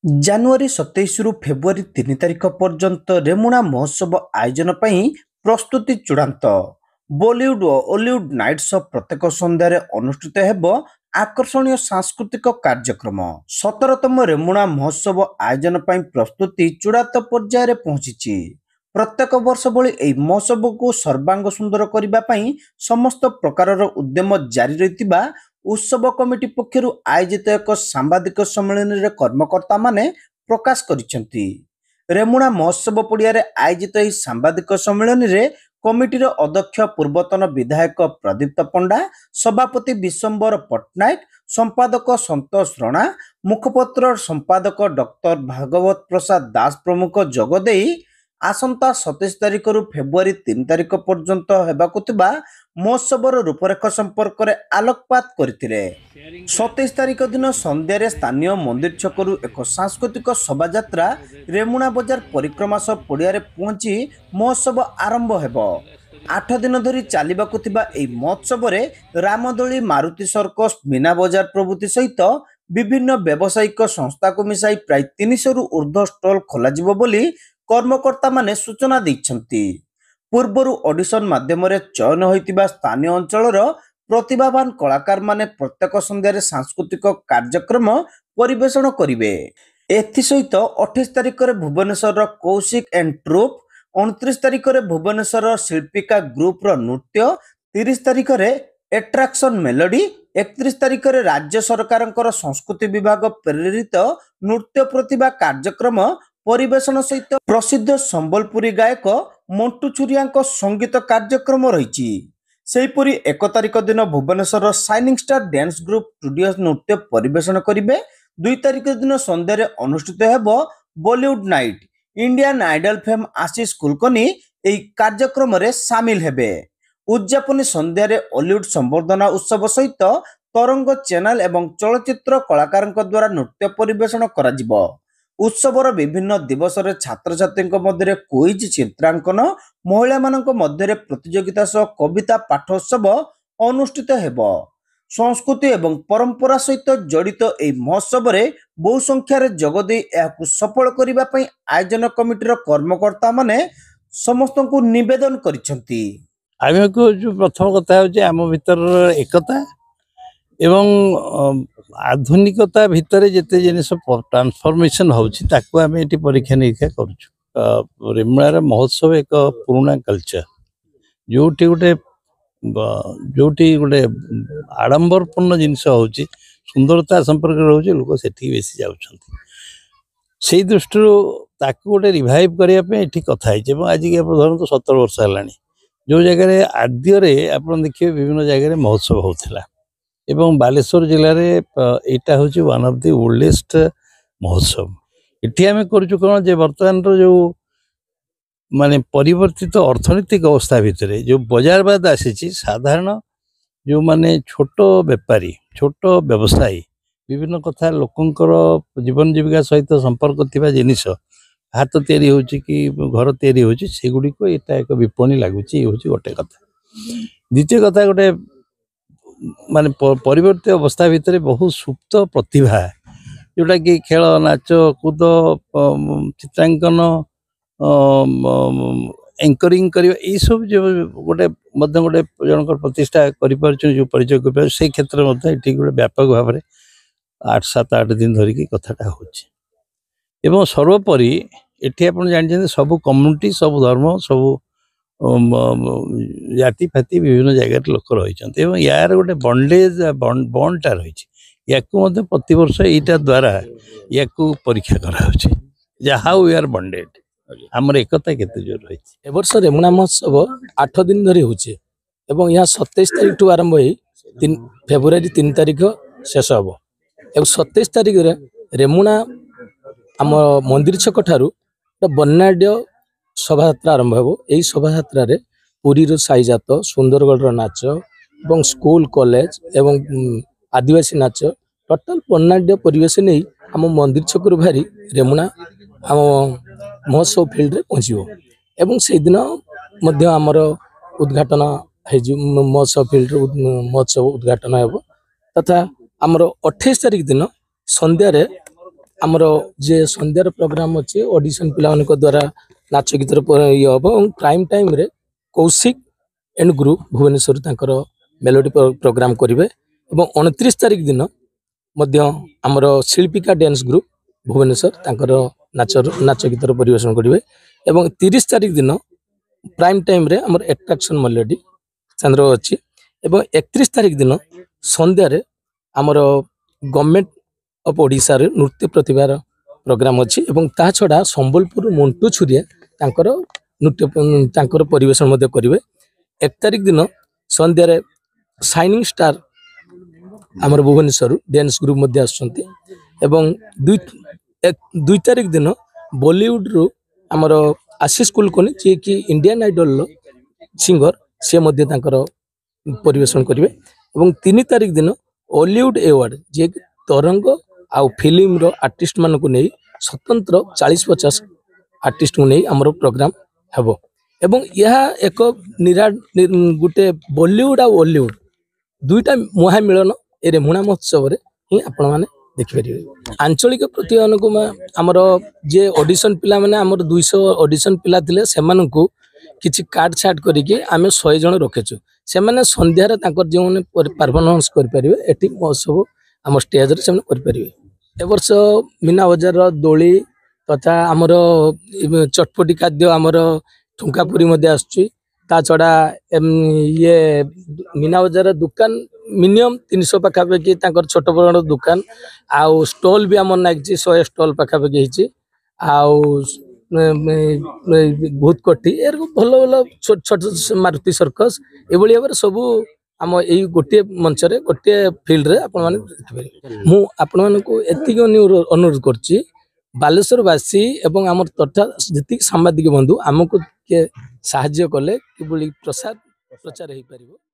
ଜାନୁଆରୀ 27 ଫେବୃଆରୀ 3 ତାରିଖ ପର୍ଯ୍ୟନ୍ତ ରେମୁଣା ମହୋତ୍ସବ ଆୟୋଜନ ପାଇଁ ପ୍ରସ୍ତୁତି ଚୂଡ଼ାନ୍ତ। ବଲିଉଡ ଓ ଓଲିଉଡ ନାଇଟ୍ସ ପ୍ରତ୍ୟେକ ସନ୍ଧ୍ୟାରେ ଅନୁଷ୍ଠିତ ହେବ ଆକର୍ଷଣୀୟ ସାଂସ୍କୃତିକ କାର୍ଯ୍ୟକ୍ରମ। 17ତମ ରେମୁଣା ମହୋତ୍ସବ ଆୟୋଜନ ପାଇଁ ପ୍ରସ୍ତୁତି ଚୂଡ଼ାନ୍ତ ପର୍ଯ୍ୟାୟରେ ପହଞ୍ଚିଛି। ପ୍ରତ୍ୟେକ ବର୍ଷ ଭଳି ଏହି ମହୋତ୍ସବକୁ ସର୍ବାଙ୍ଗ ସୁନ୍ଦର କରିବା ପାଇଁ ସମସ୍ତ ପ୍ରକାରର ଉଦ୍ୟମ ଜାରି ରହିଥିବା ଉତ୍ସବ କମିଟି ପକ୍ଷରୁ ଆୟୋଜିତ ଏକ ସାମ୍ବାଦିକ ସମ୍ମିଳନୀରେ କର୍ମକର୍ତ୍ତାମାନେ ପ୍ରକାଶ କରିଛନ୍ତି। ରେମୁଣା ମହୋତ୍ସବ ପଡ଼ିଆରେ ଆୟୋଜିତ ଏହି ସାମ୍ବାଦିକ ସମ୍ମିଳନୀରେ କମିଟିର ଅଧ୍ୟକ୍ଷ ପୂର୍ବତନ ବିଧାୟକ ପ୍ରଦୀପ୍ତ ପଣ୍ଡା, ସଭାପତି ବିଶ୍ୱମ୍ବର ପଟ୍ଟନାୟକ, ସମ୍ପାଦକ ସନ୍ତୋଷ ରଣା, ମୁଖପତ୍ର ସମ୍ପାଦକ ଡକ୍ଟର ଭାଗବତ ପ୍ରସାଦ ଦାସ ପ୍ରମୁଖ ଯୋଗଦେଇ ଆସନ୍ତା 27 ତାରିଖରୁ ଫେବୃଆରୀ 3 ତାରିଖ ପର୍ଯ୍ୟନ୍ତ ହେବାକୁ ଥିବା ମହୋତ୍ସବର ରୂପରେଖ ସମ୍ପର୍କରେ ଆଲୋକପାତ କରିଥିଲେ। 27 ତାରିଖ ଦିନ ସନ୍ଧ୍ୟାରେ ସ୍ଥାନୀୟ ମନ୍ଦିର ଛକରୁ ଏକ ସାଂସ୍କୃତିକ ଶୋଭାଯାତ୍ରା ରେମୁଣା ବଜାର ପରିକ୍ରମା ସହ ପଡ଼ିଆରେ ପହଞ୍ଚି ମହୋତ୍ସବ ଆରମ୍ଭ ହେବ। 8 ଦିନ ଧରି ଚାଲିବାକୁ ଥିବା ଏହି ମହୋତ୍ସବରେ ରାମଦୋଳି, ମାରୁତି ସର୍କସ, ମୀନା ବଜାର ପ୍ରଭୃତି ସହିତ ବିଭିନ୍ନ ବ୍ୟବସାୟିକ ସଂସ୍ଥାକୁ ମିଶାଇ ପ୍ରାୟ 300ରୁ ଉର୍ଦ୍ଧ୍ୱ ଷ୍ଟଲ୍ ଖୋଲାଯିବ ବୋଲି କର୍ମକର୍ତ୍ତାମାନେ ସୂଚନା ଦେଇଛନ୍ତି। ପୂର୍ବରୁ ଅଡିସନ ମାଧ୍ୟମରେ ଚୟନ ହୋଇଥିବା ସ୍ଥାନୀୟ ଅଞ୍ଚଳର ପ୍ରତିଭାବାନ କଳାକାରମାନେ ପ୍ରତ୍ୟେକ ସନ୍ଧ୍ୟାରେ ସାଂସ୍କୃତିକ କାର୍ଯ୍ୟକ୍ରମ ପରିବେଷଣ କରିବେ। ଏଥିସହିତ 28 ତାରିଖରେ ଭୁବନେଶ୍ୱରର କୌଶିକ ଏଣ୍ଡ ଟ୍ରୁପ୍, 29 ତାରିଖରେ ଭୁବନେଶ୍ୱରର ଶିଳ୍ପିକା ଗ୍ରୁପର ନୃତ୍ୟ, 30 ତାରିଖରେ ଏଟ୍ରାକ୍ସନ ମେଲୋଡି, 31 ତାରିଖରେ ରାଜ୍ୟ ସରକାରଙ୍କର ସଂସ୍କୃତି ବିଭାଗ ପ୍ରେରିତ ନୃତ୍ୟ ପ୍ରତିଭା କାର୍ଯ୍ୟକ୍ରମ ପରିବେଷଣ ସହିତ ପ୍ରସିଦ୍ଧ ସମ୍ବଲପୁରୀ ଗାୟକ ମଣ୍ଟୁ ଛୁରିଆଙ୍କ ସଙ୍ଗୀତ କାର୍ଯ୍ୟକ୍ରମ ରହିଛି। ସେହିପରି 1 ତାରିଖ ଦିନ ଭୁବନେଶ୍ୱରର shining star dance group studio ନୃତ୍ୟ ପରିବେଷଣ କରିବେ। 2 ତାରିଖ ଦିନ ସନ୍ଧ୍ୟାରେ ଅନୁଷ୍ଠିତ ହେବ Bollywood night. Indian Idol fame Ashish Kulkarni ଏହି କାର୍ଯ୍ୟକ୍ରମରେ ସାମିଲ ହେବେ। ଉଦ୍ଯାପନୀ ସନ୍ଧ୍ୟାରେ ଅଲିଉଡ ସମ୍ବର୍ଦ୍ଧନା ଉତ୍ସବ ସହିତ ତରଙ୍ଗ ଚ୍ୟାନେଲ ଏବଂ ଚଳଚ୍ଚିତ୍ର କଳାକାରଙ୍କ ଦ୍ୱାରା ନୃତ୍ୟ ପରିବେଷଣ କରାଯିବ। ଉତ୍ସବର ବିଭିନ୍ନ ଦିବସରେ ଛାତ୍ରଛାତ୍ରୀଙ୍କ ମଧ୍ୟରେ କୁଇଜ, ଚିତ୍ରାଙ୍କନ, ମହିଳାମାନଙ୍କ ମଧ୍ୟରେ ପ୍ରତିଯୋଗିତା ସହ କବିତା ପାଠ ଉତ୍ସବ ଅନୁଷ୍ଠିତ ହେବ। ସଂସ୍କୃତି ଏବଂ ପରମ୍ପରା ସହିତ ଜଡ଼ିତ ଏହି ମହୋତ୍ସବରେ ବହୁ ସଂଖ୍ୟାରେ ଯୋଗଦେଇ ଏହାକୁ ସଫଳ କରିବା ପାଇଁ ଆୟୋଜନ କମିଟିର କର୍ମକର୍ତ୍ତାମାନେ ସମସ୍ତଙ୍କୁ ନିବେଦନ କରିଛନ୍ତି। ଆମକୁ ଯେଉଁ ପ୍ରଥମ କଥା ହେଉଛି ଆମ ଭିତରର ଏକତା ଏବଂ ଆଧୁନିକତା ଭିତରେ ଯେତେ ଜିନିଷ ଟ୍ରାନ୍ସଫର୍ମେସନ୍ ହେଉଛି ତାକୁ ଆମେ ଏଠି ପରୀକ୍ଷା ନିରୀକ୍ଷା କରୁଛୁ। ରେମୁଣାର ମହୋତ୍ସବ ଏକ ପୁରୁଣା କଲଚର, ଯେଉଁଠି ଗୋଟେ ଆଡ଼ମ୍ବରପୂର୍ଣ୍ଣ ଜିନିଷ ହେଉଛି, ସୁନ୍ଦରତା ସମ୍ପର୍କରେ ରହୁଛି, ଲୋକ ସେଠିକି ବେଶୀ ଯାଉଛନ୍ତି। ସେଇ ଦୃଷ୍ଟିରୁ ତାକୁ ଗୋଟେ ରିଭାଇଭ୍ କରିବା ପାଇଁ ଏଠି କଥା ହେଇଛି ଏବଂ ଆଜିକି ଆପଣ ଧରନ୍ତୁ 17 ବର୍ଷ ହେଲାଣି। ଯେଉଁ ଜାଗାରେ ଆଦ୍ୟରେ ଆପଣ ଦେଖିବେ ବିଭିନ୍ନ ଜାଗାରେ ମହୋତ୍ସବ ହେଉଥିଲା ଏବଂ ବାଲେଶ୍ୱର ଜିଲ୍ଲାରେ ଏଇଟା ହେଉଛି ୱାନ୍ ଅଫ୍ ଦି ଓଲ୍ଡେଷ୍ଟ ମହୋତ୍ସବ। ଏଠି ଆମେ କରୁଛୁ କ'ଣ ଯେ ବର୍ତ୍ତମାନର ଯେଉଁ ମାନେ ପରିବର୍ତ୍ତିତ ଅର୍ଥନୈତିକ ଅବସ୍ଥା ଭିତରେ ଯେଉଁ ବଜାରବାଦ ଆସିଛି, ସାଧାରଣ ଯେଉଁମାନେ ଛୋଟ ବେପାରୀ, ଛୋଟ ବ୍ୟବସାୟୀ, ବିଭିନ୍ନ କଥା ଲୋକଙ୍କର ଜୀବନ ଜୀବିକା ସହିତ ସମ୍ପର୍କ ଥିବା ଜିନିଷ ହାତ ତିଆରି ହେଉଛି କି ଘର ତିଆରି ହେଉଛି, ସେଗୁଡ଼ିକୁ ଏଇଟା ଏକ ବିପଣୀ ଲାଗୁଛି। ଇଏ ହେଉଛି ଗୋଟେ କଥା। ଦ୍ୱିତୀୟ କଥା, ଗୋଟେ ମାନେ ପରିବର୍ତ୍ତିତ ଅବସ୍ଥା ଭିତରେ ବହୁ ସୁପ୍ତ ପ୍ରତିଭା, ଯେଉଁଟାକି ଖେଳ, ନାଚ, କୁଦ, ଚିତ୍ରାଙ୍କନ, ଏଙ୍କରିଂ କରିବା, ଏଇସବୁ ଯେଉଁ ଗୋଟେ ଜଣଙ୍କର ପ୍ରତିଷ୍ଠା କରିପାରୁଛନ୍ତି, ଯେଉଁ ପରିଚୟ କରିପାରୁଛନ୍ତି, ସେଇ କ୍ଷେତ୍ରରେ ମଧ୍ୟ ଏଠି ଗୋଟେ ବ୍ୟାପକ ଭାବରେ 7-8 ଦିନ ଧରିକି କଥାଟା ହେଉଛି। ଏବଂ ସର୍ବୋପରି ଏଠି ଆପଣ ଜାଣିଛନ୍ତି ସବୁ କମ୍ୟୁନିଟି, ସବୁ ଧର୍ମ, ସବୁ ଜାତିଫାତି ବିଭିନ୍ନ ଜାଗାରେ ଲୋକ ରହିଛନ୍ତି ଏବଂ ୟାର ଗୋଟେ ବଣ୍ଡଟା ରହିଛି। ୟାକୁ ମଧ୍ୟ ପ୍ରତିବର୍ଷ ଏଇଟା ଦ୍ୱାରା ୟାକୁ ପରୀକ୍ଷା କରାହେଉଛି, ଯାହା ୱି ଆର୍ ବଣ୍ଡେଡ୍। ଆମର ଏକତା କେତେ ଜୋର ରହିଛି। ଏ ବର୍ଷ ରେମୁଣା ମହୋତ୍ସବ 8 ଦିନ ଧରି ହେଉଛି ଏବଂ ଏହା 27 ତାରିଖଠୁ ଆରମ୍ଭ ହୋଇ ଫେବୃଆରୀ 3 ତାରିଖ ଶେଷ ହେବ। ଏବଂ 27 ତାରିଖରେ ରେମୁଣା ଆମ ମନ୍ଦିର ଛକ ଠାରୁ ବର୍ଣ୍ଣାଢ୍ୟ ଶୋଭାଯାତ୍ରା ଆରମ୍ଭ ହେବ। ଏହି ଶୋଭାଯାତ୍ରାରେ ପୁରୀର ସାଇଜାତ, ସୁନ୍ଦରଗଡ଼ର ନାଚ ଏବଂ ସ୍କୁଲ, କଲେଜ ଏବଂ ଆଦିବାସୀ ନାଚ, ଟୋଟାଲ ବର୍ଣ୍ଣାଢ୍ୟ ପରିବେଶ ନେଇ ଆମ ମନ୍ଦିର ଛକରୁ ବାହାରି ରେମୁଣା ଆମ ମହୋତ୍ସବ ଫିଲ୍ଡରେ ପହଞ୍ଚିବ ଏବଂ ସେଇଦିନ ମଧ୍ୟ ଆମର ଉଦ୍ଘାଟନ ହେଇଯିବ। ମହୋତ୍ସବ ଫିଲ୍ଡରେ ମହୋତ୍ସବ ଉଦ୍ଘାଟନ ହେବ ତଥା ଆମର 28 ତାରିଖ ଦିନ ସନ୍ଧ୍ୟାରେ ଆମର ଯେ ସନ୍ଧ୍ୟାର ପ୍ରୋଗ୍ରାମ ଅଛି ଅଡିସନ ପିଲାମାନଙ୍କ ଦ୍ୱାରା ନାଚ ଗୀତର ଇଏ ହବ ଏବଂ ପ୍ରାଇମ ଟାଇମରେ କୌଶିକ ଏଣ୍ଡ ଗ୍ରୁପ ଭୁବନେଶ୍ୱର ତାଙ୍କର ମେଲୋଡି ପ୍ରୋଗ୍ରାମ କରିବେ ଏବଂ 29 ତାରିଖ ଦିନ ମଧ୍ୟ ଆମର ଶିଳ୍ପିକା ଡ୍ୟାନ୍ସ ଗ୍ରୁପ ଭୁବନେଶ୍ୱର ତାଙ୍କର ନାଚ ଗୀତର ପରିବେଷଣ କରିବେ ଏବଂ 30 ତାରିଖ ଦିନ ପ୍ରାଇମ ଟାଇମରେ ଆମର ଆଟ୍ରାକ୍ସନ ମେଲୋଡି ଚନ୍ଦ୍ର ଅଛି ଏବଂ 31 ତାରିଖ ଦିନ ସନ୍ଧ୍ୟାରେ ଆମର ଗଭର୍ଣ୍ଣମେଣ୍ଟ ଅଫ ଓଡ଼ିଶାରେ ନୃତ୍ୟ ପ୍ରତିଭାର ପ୍ରୋଗ୍ରାମ ଅଛି ଏବଂ ତା ଛଡ଼ା ସମ୍ବଲପୁର ମଣ୍ଟୁ ଛୁରିଆ ତାଙ୍କର ପରିବେଷଣ ମଧ୍ୟ କରିବେ 1 ତାରିଖ ଦିନ ସନ୍ଧ୍ୟାରେ ସାଇନିଂ ଷ୍ଟାର ଆମର ଭୁବନେଶ୍ୱର ଡ୍ୟାନ୍ସ ଗ୍ରୁପ ମଧ୍ୟ ଆସୁଛନ୍ତି ଏବଂ 2 ତାରିଖ ଦିନ ବଲିଉଡରୁ ଆମର ଆଶିଷ କୁଲକର୍ଣ୍ଣୀ ଯିଏକି ଇଣ୍ଡିଆନ୍ ଆଇଡଲର ସିଙ୍ଗର ସେ ମଧ୍ୟ ତାଙ୍କର ପରିବେଷଣ କରିବେ ଏବଂ 3 ତାରିଖ ଦିନ ଅଲିଉଡ ଆୱାର୍ଡ ଯିଏକି ତରଙ୍ଗ ଆଉ ଫିଲ୍ମର ଆର୍ଟିଷ୍ଟ ମାନଙ୍କୁ ନେଇ ସ୍ୱତନ୍ତ୍ର 40-50 ଆର୍ଟିଷ୍ଟଙ୍କୁ ନେଇ ଆମର ପ୍ରୋଗ୍ରାମ ହେବ ଏବଂ ଏହା ଏକ ଗୋଟେ ବଲିଉଡ ଆଉ ଅଲିଉଡ ଦୁଇଟା ମହାମିଳନ ଏ ରେମୁଣା ମହୋତ୍ସବରେ ହିଁ ଆପଣମାନେ ଦେଖିପାରିବେ। ଆଞ୍ଚଳିକ ପ୍ରତିଭାମାନଙ୍କୁ ଆମର ଯେ ଅଡିସନ ପିଲାମାନେ ଆମର 200 ଅଡିସନ ପିଲା ଥିଲେ ସେମାନଙ୍କୁ କିଛି କାର୍ଡ ଛାଟ କରିକି ଆମେ 100 ଜଣ ରଖିଛୁ। ସେମାନେ ସନ୍ଧ୍ୟାରେ ତାଙ୍କର ଯେଉଁମାନେ ପରଫର୍ମାନ୍ସ କରିପାରିବେ ଏଠି ମହୋତ୍ସବ ଆମ ଷ୍ଟେଜରେ ସେମାନେ କରିପାରିବେ। ଏ ବର୍ଷ ମୀନା ବଜାରର ଦୋଳି ତଥା ଆମର ଚଟପଟି ଖାଦ୍ୟ ଆମର ଠୁଙ୍କା ପୁରୀ ମଧ୍ୟ ଆସୁଛି। ତା ଛଡ଼ା ଇଏ ମୀନା ବଜାର ଦୋକାନ ମିନିମମ୍ 300 ପାଖାପାଖି ତାଙ୍କର ଛୋଟ ବଡ଼ ଦୋକାନ ଆଉ ଷ୍ଟଲ୍ ବି ଆମର ଲାଗିଛି 100 ଷ୍ଟଲ୍ ପାଖାପାଖି ହେଇଛି ଆଉ ବହୁତ କୋଠି ଏରକୁ ଭଲ ଭଲ ଛୋଟ ଛୋଟ ମାରୁତି ସର୍କସ ଏଭଳି ଭାବରେ ସବୁ ଆମ ଏଇ ଗୋଟିଏ ମଞ୍ଚରେ ଗୋଟିଏ ଫିଲ୍ଡରେ ଆପଣମାନେ ଦେଖିପାରିବେ। ମୁଁ ଆପଣମାନଙ୍କୁ ଏତିକି ଅନୁରୋଧ କରୁଛି ବାଲେଶ୍ୱରବାସୀ ଏବଂ ଆମର ତଥା ଯେତିକି ସାମ୍ବାଦିକ ବନ୍ଧୁ ଆମକୁ ଟିକେ ସାହାଯ୍ୟ କଲେ କିଭଳି ପ୍ରଚାର ହେଇପାରିବ।